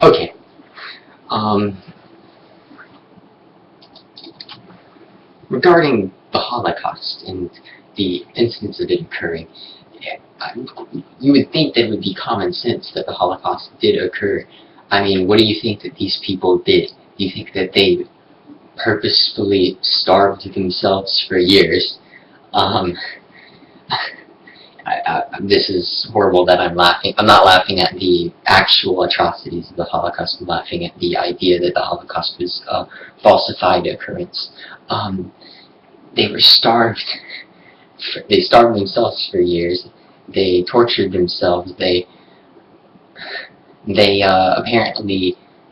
Okay. Regarding the Holocaust and the incidents of it occurring, you would think that it would be common sense that the Holocaust did occur. I mean, what do you think that these people did? Do you think that they purposefully starved themselves for years? This is horrible that I'm laughing. I'm not laughing at the actual atrocities of the Holocaust. I'm laughing at the idea that the Holocaust was a falsified occurrence. They were starved. They starved themselves for years. They tortured themselves. Apparently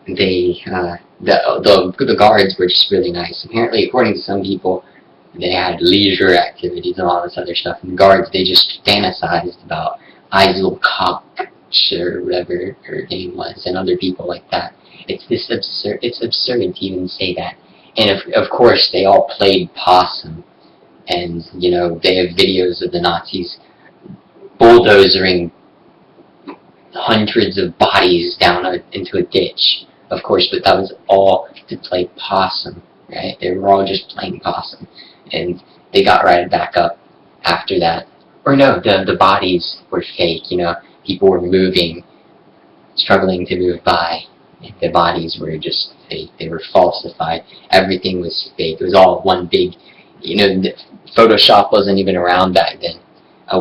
the guards were just really nice. Apparently, according to some people, they had leisure activities and all this other stuff. And the guards, they just fantasized about Isel Koch, or whatever her name was, and other people like that. It's absurd to even say that. And of course, they all played possum. And, you know, they have videos of the Nazis bulldozering hundreds of bodies down into a ditch, of course, but that was all to play possum, right? They were all just playing possum. And they got right back up after that. Or no, the bodies were fake, you know, people were moving, struggling to move by. The bodies were just fake, they were falsified, everything was fake, it was all one big, you know, Photoshop wasn't even around back then.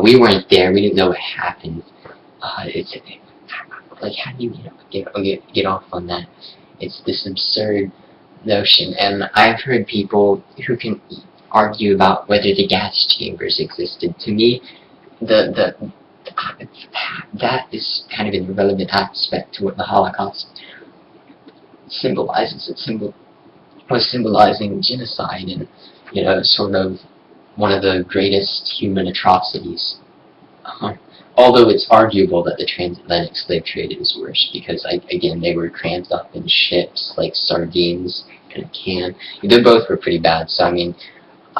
We weren't there, we didn't know what happened. It's like, how do you get off on that? It's this absurd notion, and I've heard people who can argue about whether the gas chambers existed. To me, that is kind of an irrelevant aspect to what the Holocaust symbolizes. Was symbolizing genocide and, you know, sort of one of the greatest human atrocities. Although it's arguable that the transatlantic slave trade is worse, because, again, they were crammed up in ships like sardines in a can. They both were pretty bad, so I mean,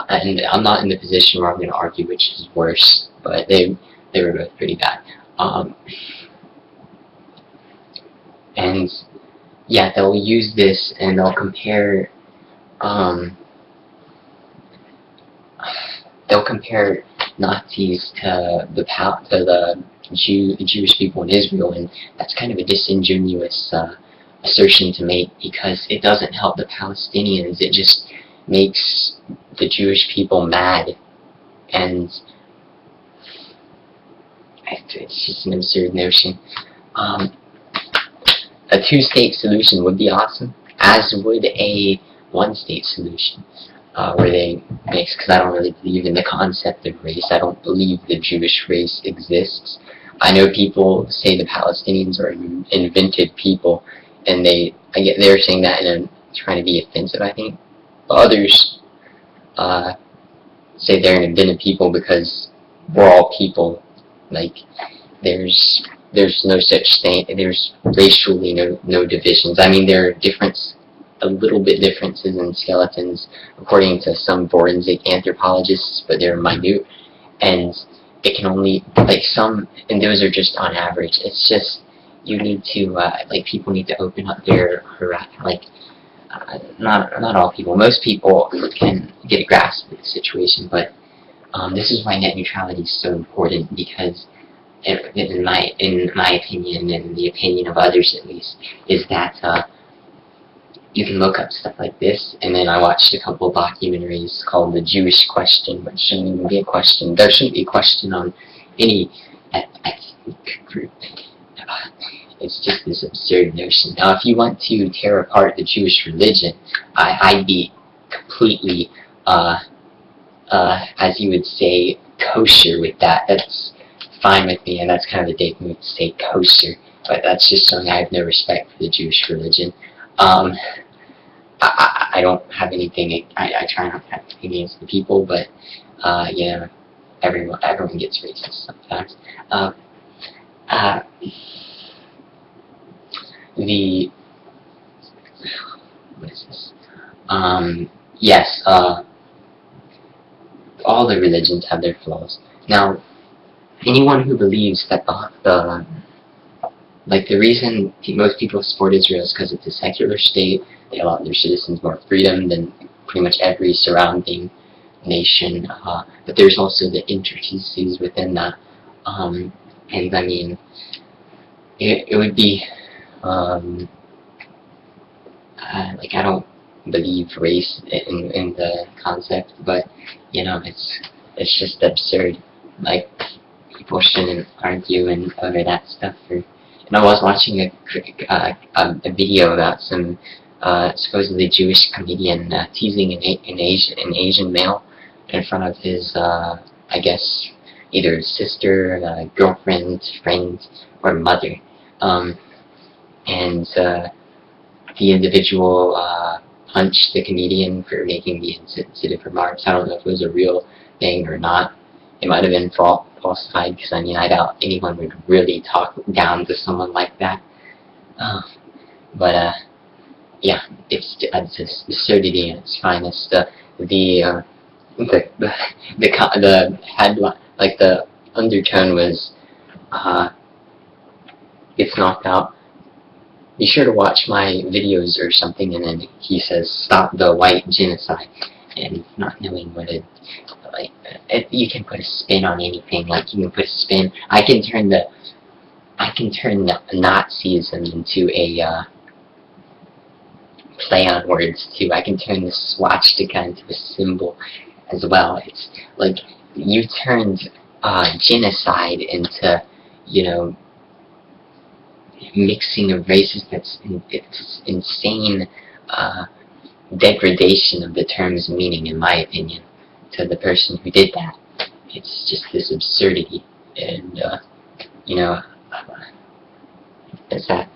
and I'm not in the position where I'm going to argue which is worse, but they were both pretty bad. And yeah, they'll use this and they'll compare Nazis to the Jewish people in Israel, and that's kind of a disingenuous assertion to make, because it doesn't help the Palestinians. It just makes the Jewish people mad, and it's just an absurd notion. A two-state solution would be awesome, as would a one-state solution, where they mix, because I don't really believe in the concept of race. I don't believe the Jewish race exists. I know people say the Palestinians are invented people, and they're saying that and trying to be offensive, I think. Others say they're an invented people because we're all people. Like, there's no such thing. There's racially no divisions. I mean, there are a little bit differences in skeletons, according to some forensic anthropologists, but they're minute, and it can only, like, and those are just on average. It's just, you need to, people need to open up their, not all people, most people can get a grasp of the situation, but this is why net neutrality is so important, because in my opinion, and the opinion of others at least, is that you can look up stuff like this, and then I watched a couple of documentaries called The Jewish Question, which shouldn't even be a question. There shouldn't be a question on any ethnic group. It's just this absurd notion. Now, if you want to tear apart the Jewish religion, I'd be completely, as you would say, kosher with that. That's fine with me, and that's kind of a dick move to say kosher, but that's just something. I have no respect for the Jewish religion. I don't have anything, I try not to have anything against the people, but, you know, everyone gets racist sometimes. What is this? Yes, all the religions have their flaws. Now, anyone who believes that like the reason most people support Israel is because it's a secular state. They allow their citizens more freedom than pretty much every surrounding nation. But there's also the intricacies within that. And I mean, it would be like I don't believe race in the concept, but you know it's just absurd. Like people shouldn't argue and over that stuff. And I was watching a video about some supposedly Jewish comedian teasing an Asian male in front of his I guess either sister, girlfriend, friend, or mother. And the individual punched the comedian for making the insensitive remarks. I don't know if it was a real thing or not. It might have been falsified, because I mean, I doubt anyone would really talk down to someone like that. But yeah, it's absurdity in its finest. The headline, like the undertone was, gets knocked out. Be sure to watch my videos or something, and then he says, "Stop the white genocide," and not knowing what it, like, you can put a spin on anything. Like you can put a spin. I can turn the Nazism into a play on words too. I can turn the swastika into a symbol as well. It's like you turned genocide into, you know, mixing of races. It's insane degradation of the term's meaning, in my opinion, to the person who did that. It's just this absurdity, and you know, that's that.